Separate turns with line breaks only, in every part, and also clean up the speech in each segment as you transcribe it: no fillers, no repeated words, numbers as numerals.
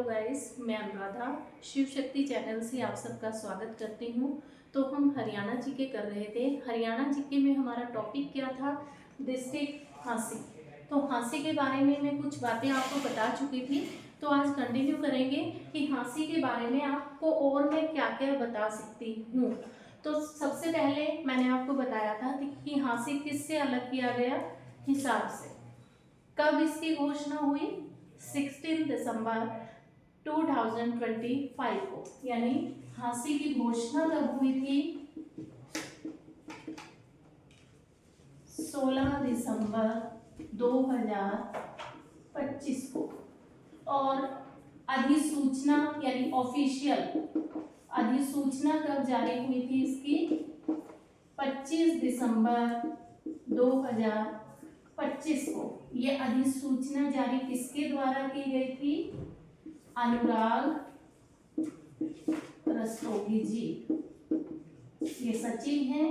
Guys, मैं Anuradha Shiv Shakti channel से आप सबका स्वागत करती हूँ। तो हम हरियाणा जीके कर रहे थे। हरियाणा जीके में हमारा टॉपिक क्या था? डिस्ट्रिक्ट हाँसी। तो हाँसी के बारे में मैं कुछ बातें आपको बता चुकी थी। तो आज कंटिन्यू करेंगे कि हाँसी के बारे में आपको और मैं क्या क्या बता सकती हूँ। तो सबसे पहले मैंने आपको बताया था कि हाँसी किससे अलग किया गया? हिसार से। कब इसकी घोषणा हुई? 16 दिसंबर 2025 को। यानी हाँसी की घोषणा कब हुई थी? 16 दिसंबर 2025 को। और अधिसूचना यानी ऑफिशियल अधिसूचना कब जारी हुई थी इसकी? 25 दिसंबर 2025 को। ये अधिसूचना जारी किसके द्वारा की गई थी? अनुराग रस्तोगी जी, ये सचिव हैं।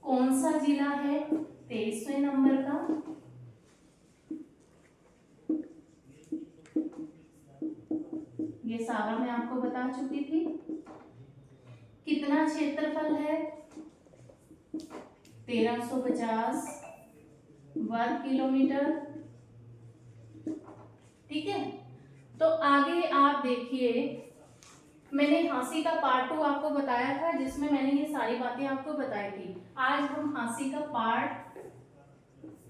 कौन सा जिला है? 23वें नंबर का। ये सारा मैं आपको बता चुकी थी। कितना क्षेत्रफल है? 1350 वर्ग किलोमीटर। ठीक है। तो आगे आप देखिए, मैंने हाँसी का पार्ट 2 आपको बताया था, जिसमें मैंने ये सारी बातें आपको बताई थी। आज हम हाँसी का पार्ट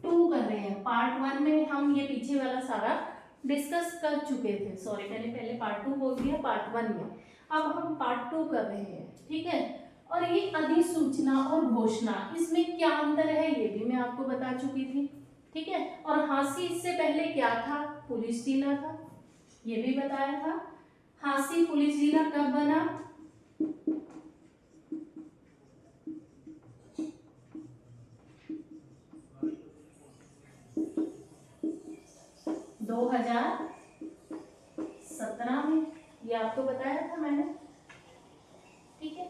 2 कर रहे हैं। पार्ट 1 में हम ये पीछे वाला सारा डिस्कस कर चुके थे। सॉरी, मैंने पहले पार्ट 2 बोल दिया पार्ट 1 में। अब हम पार्ट 2 कर रहे हैं। ठीक है। और ये अधिसूचना और घोषणा, इसमें क्या अंतर है ये भी मैं आपको बता चुकी थी। ठीक है। और हाँसी इससे पहले क्या था? पुलिस जिला था, ये भी बताया था। हाँसी पुलिस जिला कब बना? 2017 में, ये आपको बताया था मैंने। ठीक है।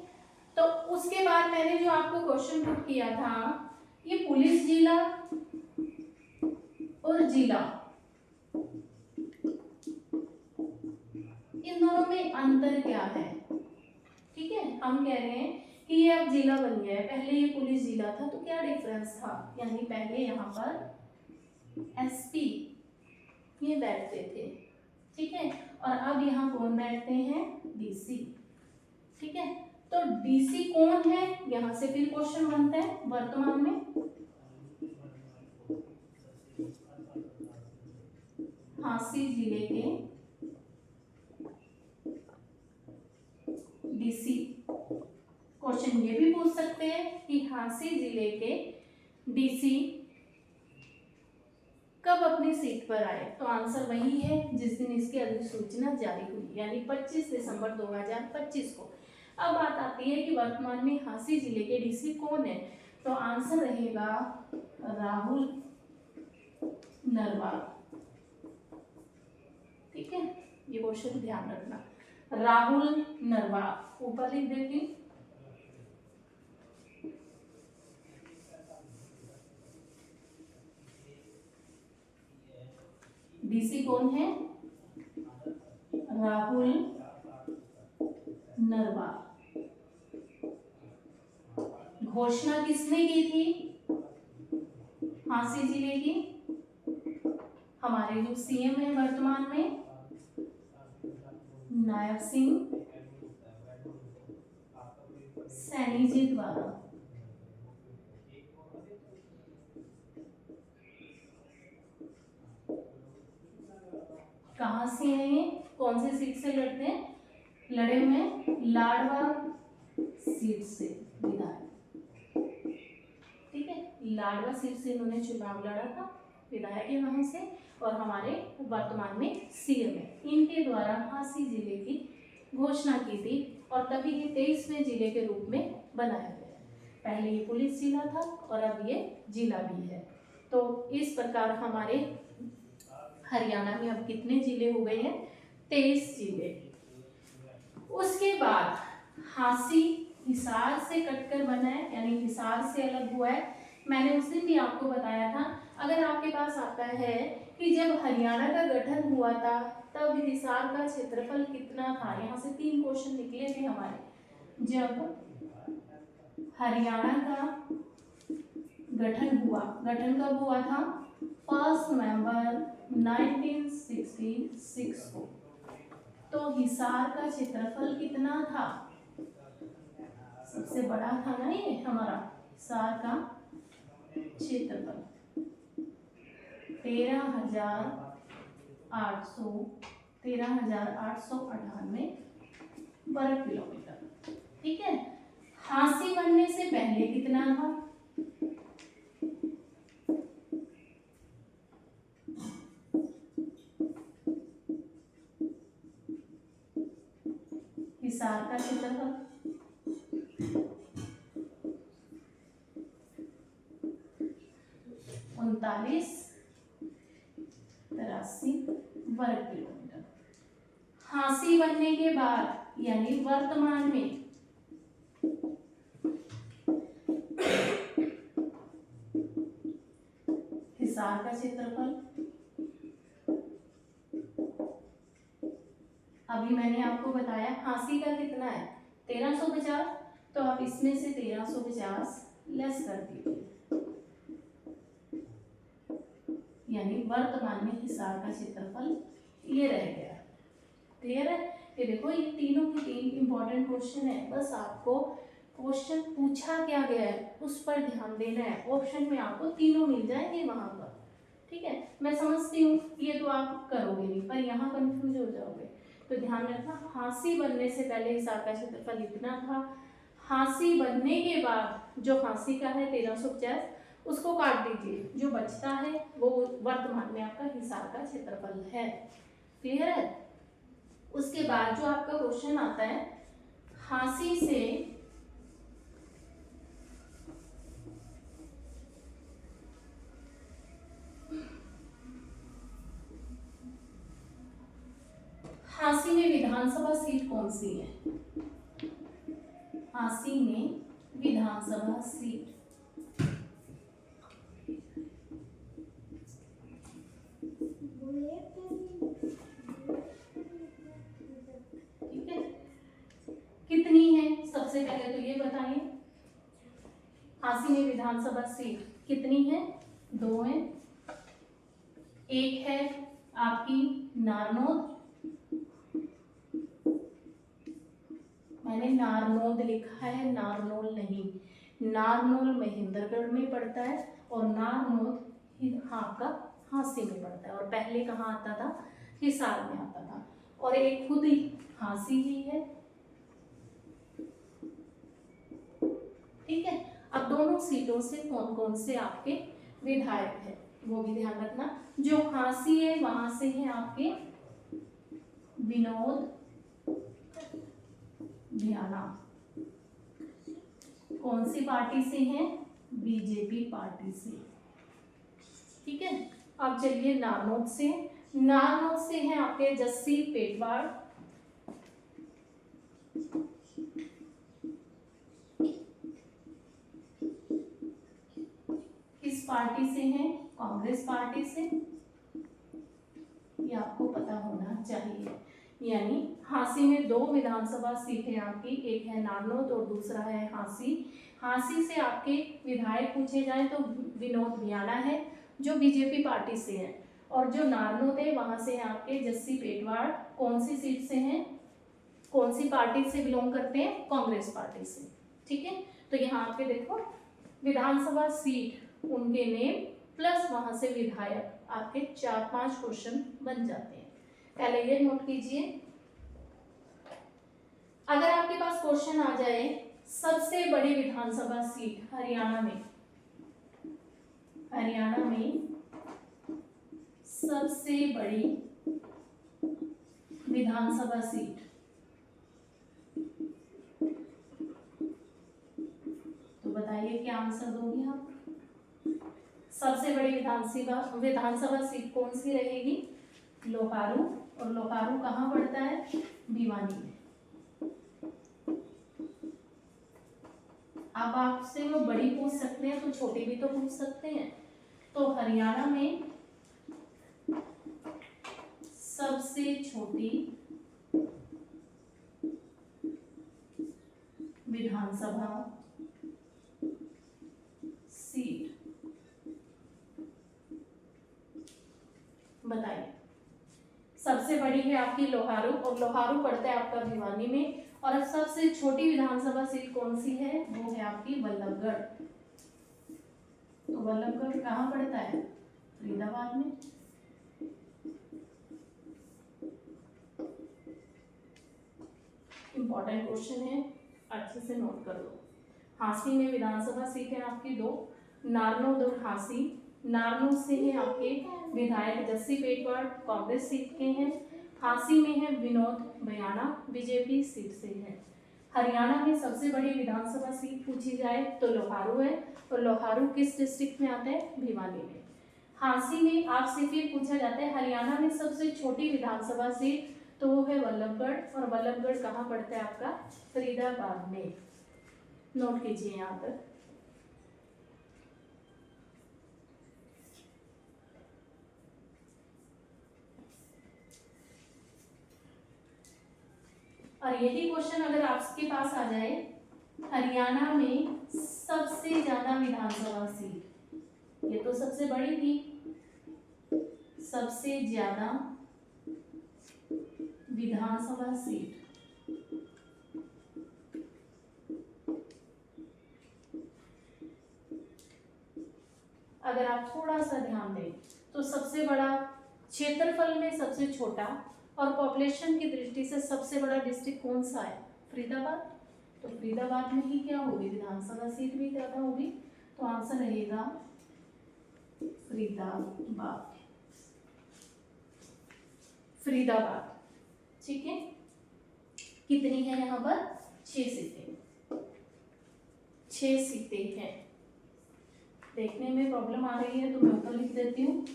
तो उसके बाद मैंने जो आपको क्वेश्चन पुट किया था, ये पुलिस जिला और जिला, इन दोनों में अंतर क्या है? ठीक है। हम कह रहे हैं कि ये अब जिला बन गया है, पहले ये पुलिस जिला था, तो क्या डिफरेंस था? यानी पहले यहाँ पर एसपी ये बैठते थे। ठीक है। और अब यहाँ कौन बैठते हैं? डीसी। ठीक है। तो डीसी कौन है? यहाँ से फिर क्वेश्चन बनता है। वर्तमान में हाँसी जिले के डीसी। क्वेश्चन ये भी पूछ सकते हैं कि हाँसी जिले के डीसी कब अपनी सीट पर आए? तो आंसर वही है जिस दिन इसकी अधिसूचना जारी हुई, यानी 25 दिसंबर 2025 को। अब बात आती है कि वर्तमान में हाँसी जिले के डीसी कौन है? तो आंसर रहेगा राहुल नरवाल। ठीक है। ये क्वेश्चन ध्यान रखना, राहुल नरवाल। ऊपर लिख देती। डीसी कौन है? राहुल नरवाल। घोषणा किसने की थी हाँसी जिले की? हमारे जो सीएम है वर्तमान में, नायब सिंह सैनी जी द्वारा। कहां से है ये? कौन सी सीट से लड़ते हैं? लड़े हुए लाडवा सीट से विधायक। ठीक है। लाडवा सीट से इन्होंने चुनाव लड़ा था, विधायक है वहां से, और हमारे वर्तमान में सीएम है। इनके द्वारा हाँसी जिले की घोषणा की थी, और तभी ये 23वें जिले के रूप में बनाया गया। पहले ये पुलिस जिला था और अब ये जिला भी है। तो इस प्रकार हमारे हरियाणा में अब कितने जिले हो गए हैं? 23 जिले। उसके बाद हाँसी हिसार से कटकर बना है, यानी हिसार से अलग हुआ है। मैंने उस दिन भी आपको बताया था, अगर आपके आपके पास आता है कि जब हरियाणा का गठन हुआ था तब हिसार का क्षेत्रफल कितना था। यहाँ से 3 क्वेश्चन निकले थे हमारे। जब हरियाणा का गठन हुआ, गठन कब हुआ था? 1 नवंबर 1966 को। तो हिसार का क्षेत्रफल कितना था? सबसे बड़ा था ना ये हमारा हिसार का क्षेत्रफल 13,898 वर्ग किलोमीटर। ठीक है। हांसी बनने से पहले कितना था? हिसार का क्षेत्रफल 3983 वर्ग किलोमीटर। हांसी बनने के बाद यानी वर्तमान में हिसार का क्षेत्रफल, अभी मैंने आपको बताया हांसी का कितना है 1350, तो आप इसमें से 1350 लेस कर दीजिए, यानी वर्तमान में हिसार का क्षेत्रफल ये रह गया। क्लियर है? ये देखो ये तीनों के तीन इंपॉर्टेंट क्वेश्चन है, बस आपको क्वेश्चन पूछा क्या गया है उस पर ध्यान देना है। ऑप्शन में आपको तीनों मिल जाएंगे वहां पर। ठीक है, मैं समझती हूँ ये तो आप करोगे नहीं, पर यहाँ कंफ्यूज हो जाओगे, तो ध्यान रखना। हांसी बनने से पहले हिसार का क्षेत्रफल इतना था, हांसी बनने के बाद जो हांसी का है 1350 उसको काट दीजिए, जो बचता है वो वर्तमान में आपका हिसार का क्षेत्रफल है। क्लियर है? उसके बाद जो आपका क्वेश्चन आता है हांसी से हांसी में विधानसभा सीट कौन सी है? हांसी में विधानसभा सीट ठीक है, कितनी है? सबसे पहले तो ये बताइए हांसी में विधानसभा सीट कितनी है? 2 है। एक है आपकी नारनौल, मैंने नारनौल लिखा है, नारनौल नहीं, नारनौल महेंद्रगढ़ में पड़ता है और नारनौल आपका हांसी में पड़ता है, और पहले कहाँ आता था? हिसार में आता था। और एक खुद ही हांसी ही है। ठीक है, अब दोनों सीटों से कौन कौन से आपके विधायक है वो भी ध्यान रखना। जो हांसी है वहां से है आपके विनोद भियाना, कौन सी पार्टी से हैं? बीजेपी पार्टी से। ठीक है, अब चलिए नारनौल से। नारनौल से हैं आपके जस्सी पेटवाड़, किस पार्टी से हैं? कांग्रेस पार्टी से, ये आपको पता होना चाहिए। यानी हांसी में 2 विधानसभा सीट है आपकी, एक है नारनौल और दूसरा है हांसी। हांसी से आपके विधायक पूछे जाए तो विनोद भियाना है जो बीजेपी पार्टी से है, और जो नारनौल है वहां से आपके जस्सी पेटवाड़, कौन सी सीट से हैं? कौन सी पार्टी से बिलोंग करते हैं? कांग्रेस पार्टी से। ठीक है, तो यहाँ आपके देखो विधानसभा सीट, उनके नेम प्लस वहां से विधायक, आपके 4-5 क्वेश्चन बन जाते हैं। पहले ये नोट कीजिए। अगर आपके पास क्वेश्चन आ जाए सबसे बड़ी विधानसभा सीट हरियाणा में, हरियाणा में सबसे बड़ी विधानसभा सीट, तो बताइए क्या आंसर दोगे आप? सबसे बड़ी विधानसभा सीट कौन सी रहेगी? लोहारू, और लोहारू कहाँ पड़ता है? भिवानी में। अब आपसे वो बड़ी पूछ सकते हैं तो छोटी भी तो पूछ सकते हैं। तो हरियाणा में सबसे छोटी विधानसभा सीट बताइए। सबसे बड़ी है आपकी लोहारू, और लोहारू पड़ता है आपका भिवानी में, और सबसे छोटी विधानसभा सीट कौन सी है, वो है आपकी बल्लभगढ़। तो बल्लभगढ़ कहाँ पड़ता है, फरीदाबाद में। इंपॉर्टेंट क्वेश्चन है, अच्छे से नोट कर लो। हांसी में विधानसभा सीट है आपकी 2, नारनौल और हांसी। नारनौल से है आपके विधायक जस्सी पेटवाड़, कांग्रेस सीट के हैं। हांसी में है विनोद बयाना, बीजेपी सीट से है। हरियाणा में सबसे बड़ी विधानसभा सीट पूछी जाए तो लोहारू है, और लोहारू किस डिस्ट्रिक्ट में आता है, भिवानी में। हांसी में आपसे फिर पूछा जाता है हरियाणा में सबसे छोटी विधानसभा सीट, तो वो है बल्लभगढ़, और बल्लभगढ़ कहाँ पड़ता है आपका, फरीदाबाद में। नोट कीजिए यहाँ पर। और यही क्वेश्चन अगर आपके पास आ जाए, हरियाणा में सबसे ज्यादा विधानसभा सीट, ये तो सबसे बड़ी थी, सबसे ज्यादा विधानसभा सीट, अगर आप थोड़ा सा ध्यान दें तो सबसे बड़ा, क्षेत्रफल में सबसे छोटा, और पॉपुलेशन की दृष्टि से सबसे बड़ा डिस्ट्रिक्ट कौन सा है, फरीदाबाद। तो फरीदाबाद में ही क्या होगी, विधानसभा सीट भी ज्यादा होगी। तो आंसर रहेगा फरीदाबाद, फरीदाबाद। ठीक है, कितनी है यहाँ पर, 6 सीटें, 6 सीटें हैं। देखने में प्रॉब्लम आ रही है तो मैं ऊपर लिख देती हूँ,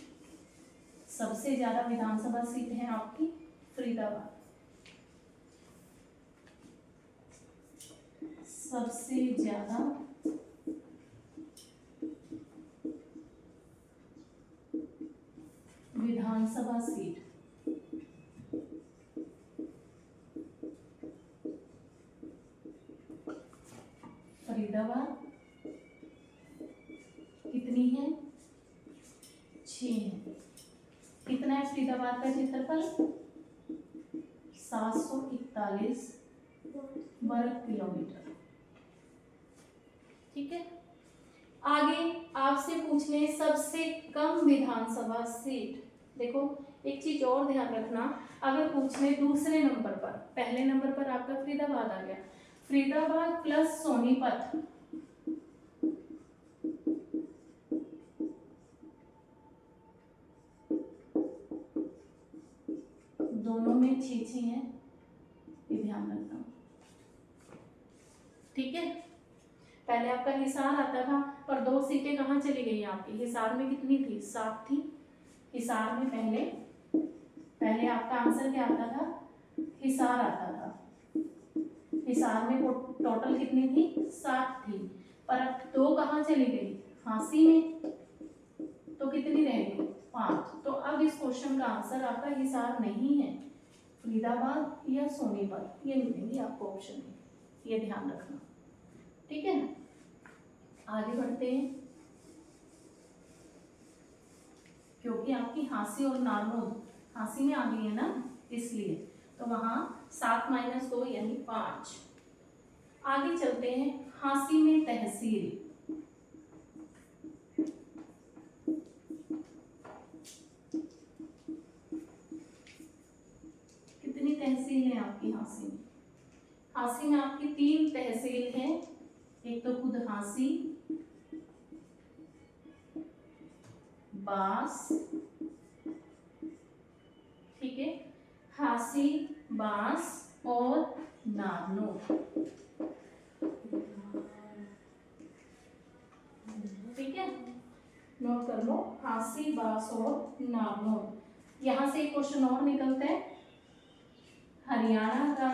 सबसे ज्यादा विधानसभा सीट है आपकी फरीदाबाद, सबसे ज्यादा विधानसभा सीट फरीदाबाद, कितनी है, 6 है। कितना है फरीदाबाद का क्षेत्रफल, 741 वर्ग किलोमीटर। ठीक है, आगे आपसे पूछ ले सबसे कम विधानसभा सीट। देखो एक चीज और ध्यान रखना, अगर पूछ ले दूसरे नंबर पर, पहले नंबर पर आपका फरीदाबाद आ गया, फरीदाबाद प्लस सोनीपत, दोनों में 6 है, ये ध्यान रखना। ठीक है, पहले आपका हिसार आता था, पर 2 सीटें कहाँ चली गई आपकी, हिसार में कितनी थी, 7 थी। हिसार में पहले आपका आंसर क्या आता था, हिसार आता था। हिसार में टोटल कितनी थी, 7 थी, पर अब 2 कहाँ चली गई, हांसी में, तो कितनी रह गई, 5। तो अब इस क्वेश्चन का आंसर आपका हिसार नहीं है, फरीदाबाद या सोनीपत, ये मिलेंगी आपको ऑप्शन में, ये ध्यान रखना। ठीक है, आगे बढ़ते हैं, क्योंकि आपकी हांसी और नारनौल हांसी में आ गई है ना, इसलिए तो वहां 7 - 2 यानी 5। आगे चलते हैं, हांसी में तहसील, कितनी तहसील है आपकी हांसी में, हांसी में आपकी 3 तहसील है, एक तो खुद हांसी, बास, ठीक है, हांसी, बास और नारनौल। ठीक है, नोट कर लो, हांसी, बास और नारनौल। यहां से एक क्वेश्चन और निकलता है, हरियाणा का,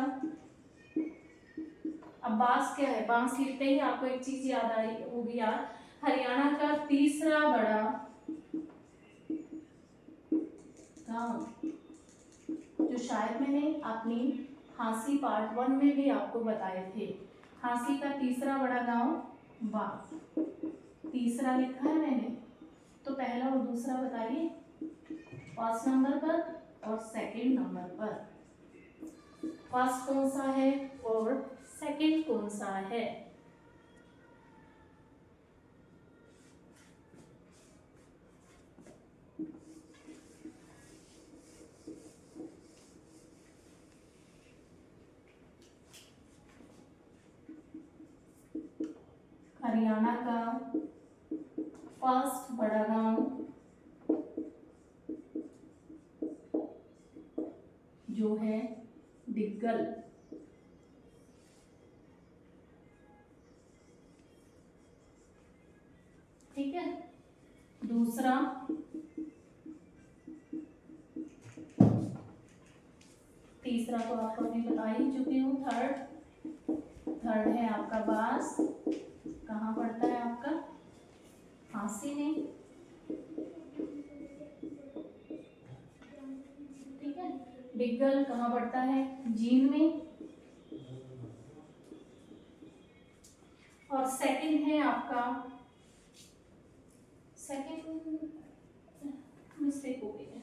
अब बास क्या है, बांस लिखते ही आपको एक चीज याद आई होगी यार, हरियाणा का तीसरा बड़ा गांव, जो शायद मैंने अपनी हांसी पार्ट 1 में भी आपको बताए थे। हांसी का तीसरा बड़ा गांव बाग, तीसरा लिखा है मैंने, तो पहला और दूसरा बताइए, फर्स्ट नंबर पर और सेकंड नंबर पर। फर्स्ट कौन सा है और सेकंड कौन सा है? हरियाणा का फर्स्ट बड़ा गांव जो है डिग्गल। ठीक है, दूसरा तीसरा तो आपको अभी बता ही चुकी हूँ। थर्ड है आपका बास, कहाँ पड़ता है आपका? हांसी में। ठीक है, डिग्गल कहाँ पड़ता है? जींद में। और सेकंड है आपका, सेकंड मिस्टेक हो गई है,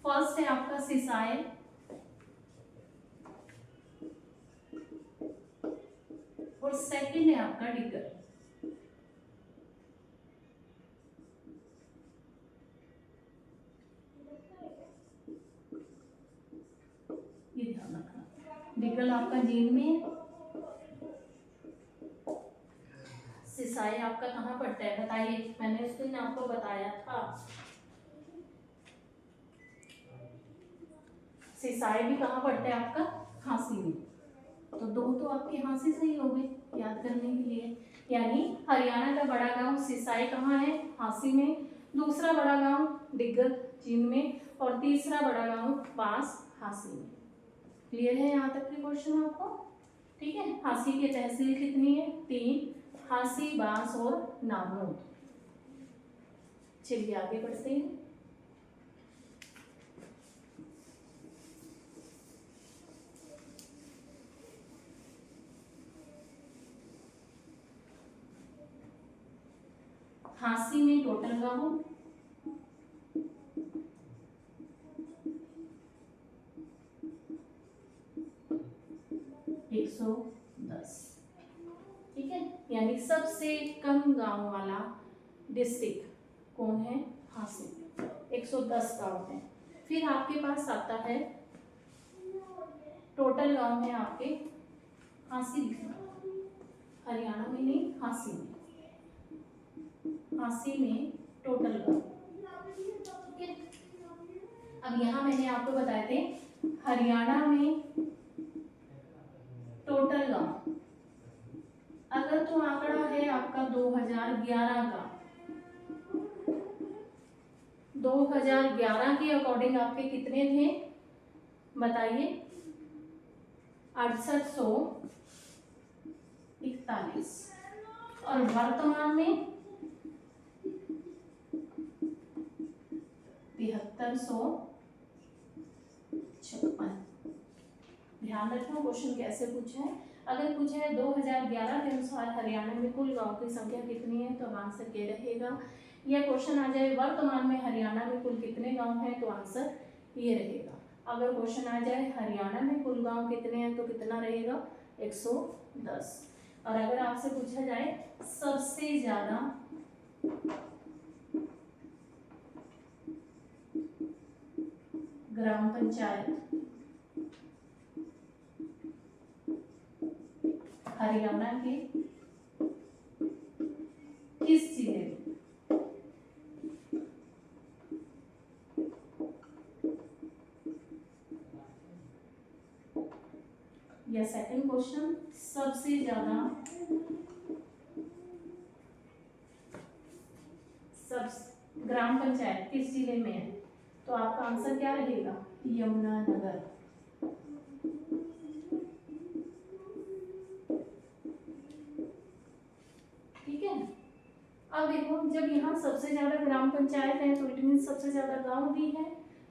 फर्स्ट है आपका सिसाई और सेकंड है आपका डिग्गल। ये ध्यान रखना, डिग्गल आपका जींद में, सिसाई आपका कहाँ पड़ता है बताइए, मैंने उस दिन आपको बताया था। सिसाई भी कहाँ पड़ता है आपका? हांसी में। तो दो तो आपके हांसी सही हो गए याद करने के लिए। यानी हरियाणा का बड़ा गांव सिसाई कहाँ है? हांसी में। दूसरा बड़ा गांव डिग्गल जींद में और तीसरा बड़ा गांव बांस हांसी में। क्लियर है यहाँ तक के क्वेश्चन आपको? ठीक है, हांसी की तहसील कितनी है? 3, हांसी, बांस और नागनोद। चलिए आगे बढ़ते हैं। हांसी में टोटल गांव 110। ठीक है, यानी सबसे कम गांव वाला डिस्ट्रिक्ट कौन है? हांसी, 110 गांव है। फिर आपके पास आता है टोटल गांव है आपके, हांसी लिखना, हरियाणा में नहीं, हांसी में, हांसी में टोटल गांव। ठीक है, अब यहाँ मैंने आपको बताए थे हरियाणा में टोटल गांव, अगर तो आंकड़ा है आपका 2011 का, 2011 के अकॉर्डिंग आपके कितने थे बताइए? 6841। और वर्तमान में 7356। ध्यान रखना क्वेश्चन कैसे पूछा है। अगर पूछा है 2011 के अनुसार हरियाणा में कुल गांव की संख्या कितनी है तो आंसर क्या रहेगा? यह क्वेश्चन आ जाए वर्तमान में हरियाणा में कुल कितने गांव हैं तो आंसर ये रहेगा। अगर क्वेश्चन आ जाए हरियाणा में कुल गांव कितने हैं तो कितना रहेगा? 110। और अगर आपसे पूछा जाए सबसे ज्यादा ग्राम पंचायत हरियाणा के किस जिले में? या सेकंड क्वेश्चन, सबसे ज्यादा सब ग्राम पंचायत किस जिले में है तो आपका आंसर क्या रहेगा? यमुनानगर। ठीक है, अब देखो जब जब यहाँ सबसे ज्यादा ग्राम पंचायत है तो इट मीन सबसे ज्यादा गांव भी है।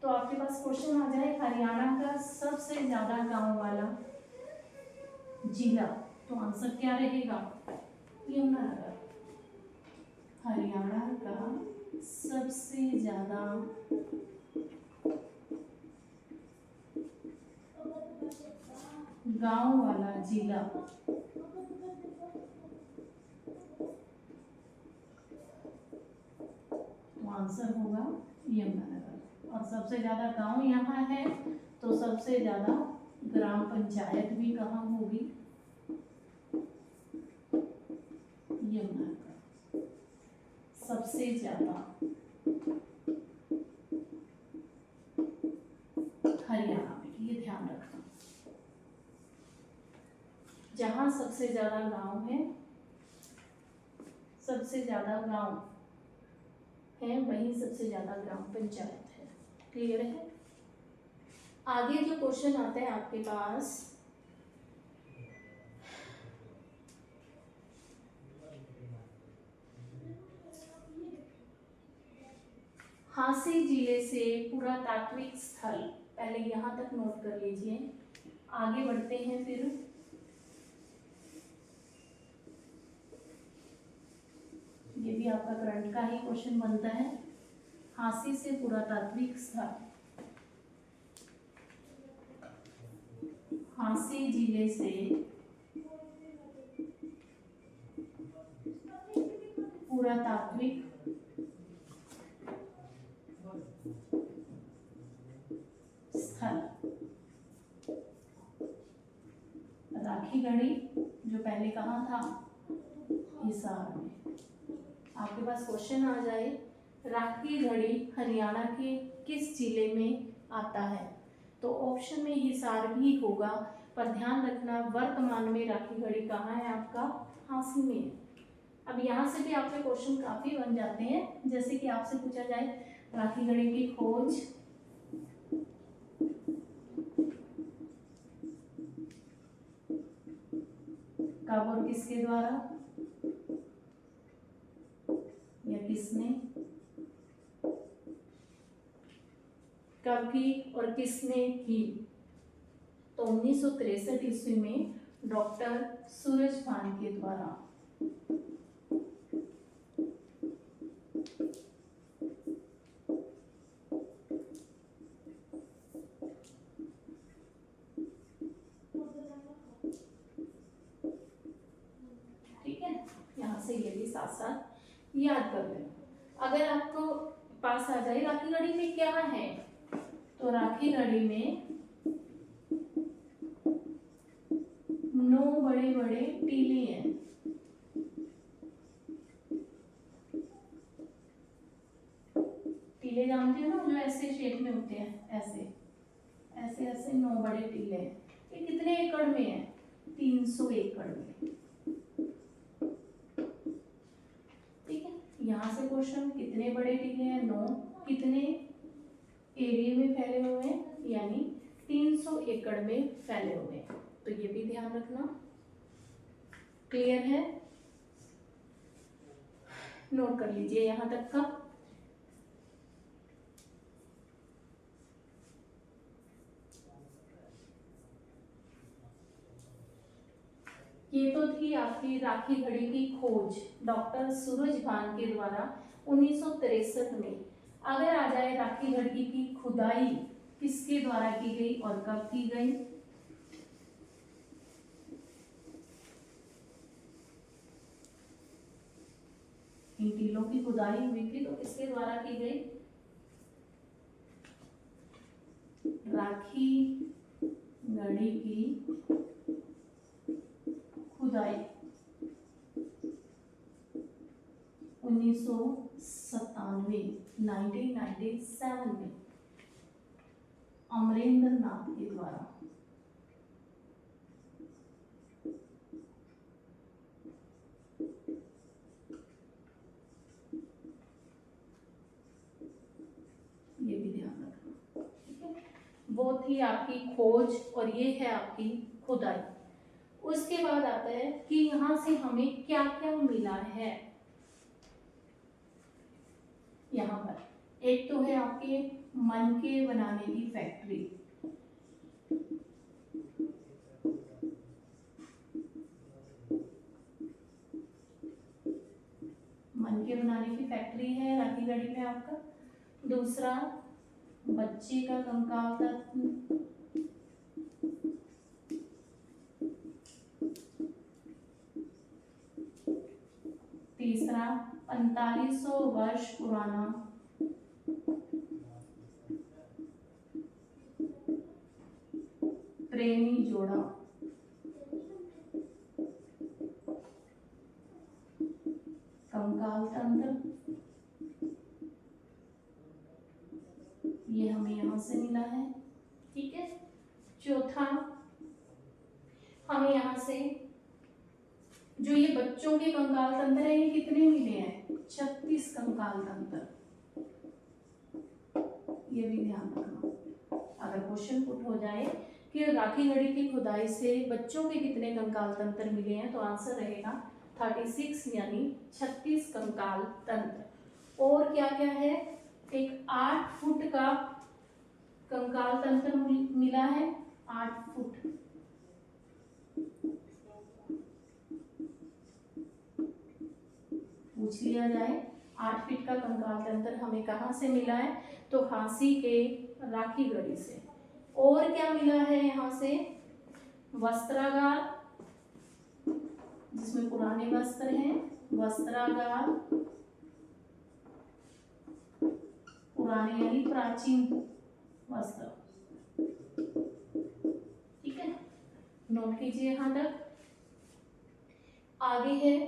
तो आपके पास क्वेश्चन आ जाए हरियाणा का सबसे ज्यादा गांव वाला जिला, तो आंसर क्या रहेगा? यमुनानगर। हरियाणा का सबसे ज्यादा गांव वाला जिला तो आंसर होगा यमुनानगर। और सबसे ज्यादा गांव यहाँ है तो सबसे ज्यादा ग्राम पंचायत भी कहाँ होगी? यमुनानगर। सबसे ज्यादा हरियाणा में, ये ध्यान रखना। जहां सबसे ज्यादा गांव है, सबसे ज्यादा गांव है, वहीं सबसे ज्यादा ग्राम पंचायत है। क्लियर है? आगे जो क्वेश्चन आता है आपके पास, हांसी जिले से पुरातात्विक स्थल, पहले यहां तक नोट कर लीजिए। आगे बढ़ते हैं फिर ये भी आपका करंट का ही क्वेश्चन बनता है। हांसी से पुरातात्विक स्थल, हांसी जिले से पुरातात्विक स्थल, राखी गढ़ी, जो पहले कहाँ था? हिसार में। आपके पास क्वेश्चन आ जाए राखी गढ़ी हरियाणा के किस जिले में आता है? तो ऑप्शन में हिसार भी होगा, पर ध्यान रखना वर्तमान में राखी गढ़ी कहाँ है आपका? हांसी में है। अब यहाँ से भी आपके क्वेश्चन काफी बन जाते हैं, जैसे कि आपसे पूछा जाए राखी गढ़ी की खोज कब और किसके द्वारा या किसने, कब की और किसने की? तो 1963 ईस्वी में डॉक्टर सूरजभान के द्वारा। ठीक है, यहाँ से ये भी साथ साथ याद कर लेना। अगर आपको पास आ जाए राखी गढ़ी में क्या है, तो राखी गढ़ी में 9 बड़े बड़े टीले हैं। टीले जानते हो ना, जो ऐसे शेप में होते हैं, ऐसे ऐसे ऐसे 9 बड़े टीले हैं। ये कितने एकड़ में है? 300 एकड़ में। ठीक है, यहाँ से क्वेश्चन कितने बड़े टीले हैं? 9। कितने एरिया में फैले हुए हैं? यानी 300 एकड़ में फैले हुए हैं। तो ये भी ध्यान रखना। क्लियर है? नोट कर लीजिए यहां तक का। ये तो थी आपकी राखी गढ़ी की खोज डॉक्टर सूरजभान के द्वारा 1963 में। अगर आ जाए राखी गढ़ी की खुदाई किसके द्वारा की गई और कब की गई? इन टीलों की खुदाई हुई थी तो किसके द्वारा की गई? राखी गढ़ी की खुदाई 1997 में अमरेंद्र नाथ के द्वारा। ये भी ध्यान रखना। ठीक है, वो थी आपकी खोज और ये है आपकी खुदाई। उसके बाद आता है कि यहाँ से हमें क्या क्या मिला है। यहाँ पर एक तो है आपके मनके बनाने की फैक्ट्री, मनके बनाने की फैक्ट्री है राखीगढ़ी में आपका। दूसरा बच्चे का कंकाल तंत्र, तीसरा 4500 वर्ष पुराना प्रेमी जोड़ा, कंकाल तंत्र, ये हमें यहां से मिला है। ठीक है, चौथा हमें यहां से जो ये बच्चों के कंकाल तंत्र है, ये कितने मिले हैं? 36 कंकाल तंत्र, ये भी ध्यान रखना। अगर क्वेश्चन पुट हो जाए कि राखीगढ़ी की खुदाई से बच्चों के कितने कंकाल तंत्र मिले हैं, तो आंसर रहेगा 36 यानी 36 कंकाल तंत्र। और क्या क्या है? एक 8 फुट का कंकाल तंत्र मिला है, 8 फुट। पूछ लिया जाए 8 फीट का कंकाल तंत्र हमें कहाँ से मिला है, तो हांसी के राखीगढ़ी से। और क्या मिला है यहाँ से? वस्त्रागार, जिसमें पुराने वस्त्र हैं, वस्त्रागार, पुराने यानी प्राचीन वस्त्र। ठीक है, नोट कीजिए यहां तक। आगे है,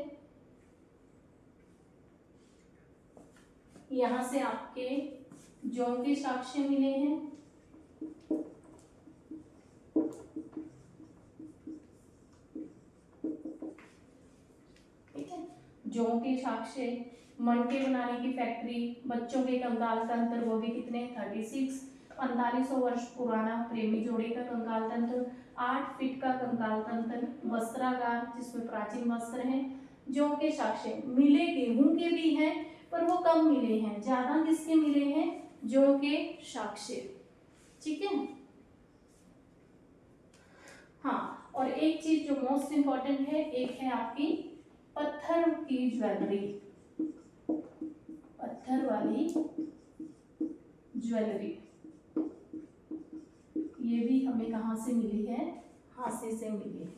यहां से आपके जौं के साक्ष्य मिले हैं, ठीक है, जौं के साक्ष्य, मनके बनाने की फैक्ट्री, बच्चों के कंकाल तंत्र, वो भी कितने? 36, 4500 वर्ष पुराना प्रेमी जोड़े का कंकाल तंत्र, 8 फीट का कंकाल तंत्र, वस्त्रागार जिसमें प्राचीन वस्त्र हैं, जौं के साक्ष्य मिले, गेहूं के भी हैं पर वो कम मिले हैं, ज्यादा किसके मिले हैं? जौ के साक्ष्य। ठीक है, हाँ, और एक चीज जो मोस्ट इंपॉर्टेंट है, एक है आपकी पत्थर की ज्वेलरी, पत्थर वाली ज्वेलरी, ये भी हमें कहाँ से मिली है? हांसी से मिली है।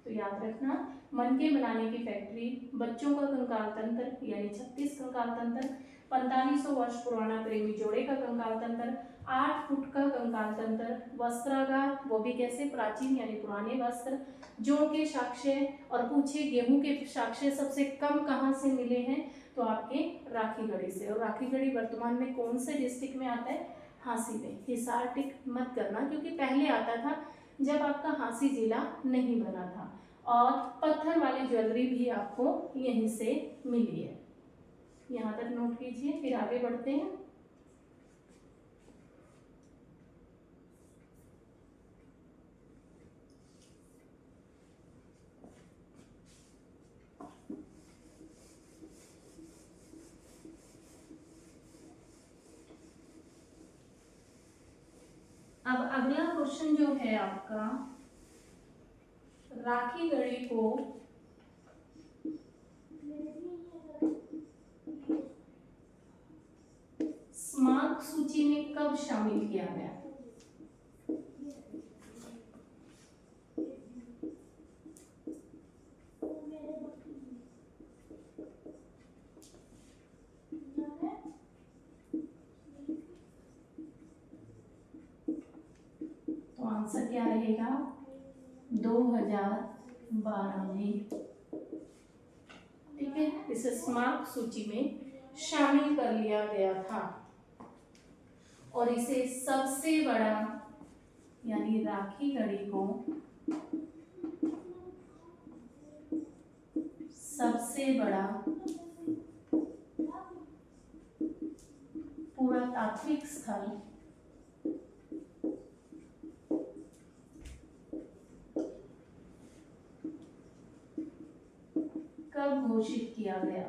तो याद रखना, मनके बनाने की फैक्ट्री, बच्चों का कंकाल तंत्र यानी 36 कंकाल तंत्र, 4500 वर्ष पुराना प्रेमी जोड़े का कंकाल तंत्र, 8 फुट का कंकाल तंत्र, वस्त्रागार, वो भी कैसे? प्राचीन यानी पुराने वस्त्र, जौ के साक्ष्य, और पूछे गेहूं के साक्ष्य सबसे कम कहाँ से मिले हैं, तो आपके राखीगढ़ी से। और राखीगढ़ी वर्तमान में कौन से डिस्ट्रिक्ट में आता है? हांसी में। हिसार टिक मत करना, क्योंकि पहले आता था जब आपका हांसी जिला नहीं बना था। और पत्थर वाली ज्वेलरी भी आपको यहीं से मिली है, यहाँ तक नोट कीजिए। फिर आगे बढ़ते हैं। अब अगला क्वेश्चन जो है आपका, राखीगढ़ी को स्मारक सूची में कब शामिल किया गया? तो आंसर क्या रहेगा? 2012 में। ठीक है, इसे स्मारक सूची में शामिल कर लिया गया था। और इसे सबसे बड़ा यानी राखीगढ़ी को सबसे बड़ा पुरातात्विक स्थल कब घोषित किया गया?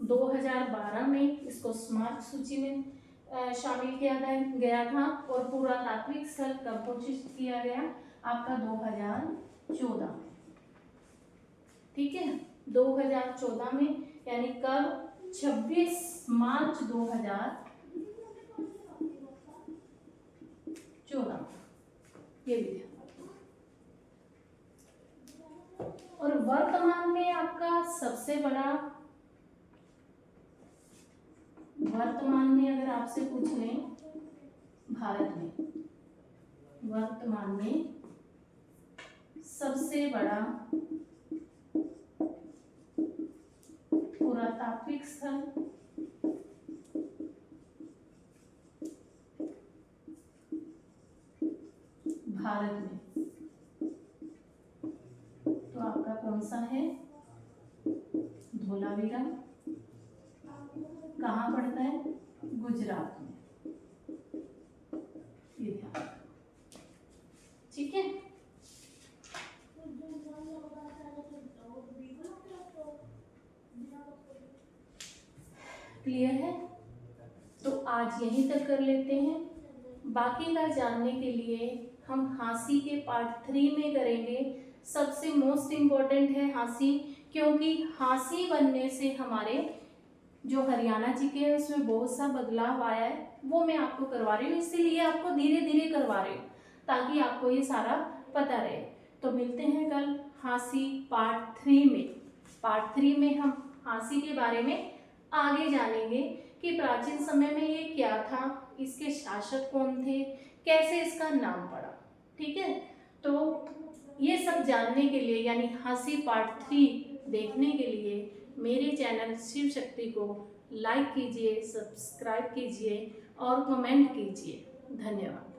2012 में इसको स्मारक सूची में शामिल किया गया था और पुरातात्विक स्थल कब घोषित किया गया आपका 2014 में। ठीक है, 2014 में, यानी कब 26 मार्च 2014, ये भी ध्यान। और वर्तमान में आपका सबसे बड़ा, वर्तमान में अगर आपसे पूछ लें भारत में वर्तमान में सबसे बड़ा पुरातात्विक स्थल भारत में, तो आपका कौन सा है? धोलावीरा। कहाँ पड़ता है? गुजरात में। ये ध्यान, ठीक है। क्लियर है? तो आज यहीं तक कर लेते हैं। बाकी का जानने के लिए हम हांसी के पार्ट 3 में करेंगे। सबसे मोस्ट इम्पोर्टेंट है हांसी, क्योंकि हांसी बनने से हमारे जो हरियाणा जी के उसमें बहुत सा बदलाव आया है, वो मैं आपको करवा रही हूँ। इसीलिए आपको धीरे धीरे करवा रही हूँ ताकि आपको ये सारा पता रहे। तो मिलते हैं कल हांसी पार्ट 3 में। पार्ट 3 में हम हांसी के बारे में आगे जानेंगे कि प्राचीन समय में ये क्या था, इसके शासक कौन थे, कैसे इसका नाम पड़ा। ठीक है, तो ये सब जानने के लिए, यानी हांसी पार्ट 3 देखने के लिए मेरे चैनल शिव शक्ति को लाइक कीजिए, सब्सक्राइब कीजिए और कमेंट कीजिए। धन्यवाद।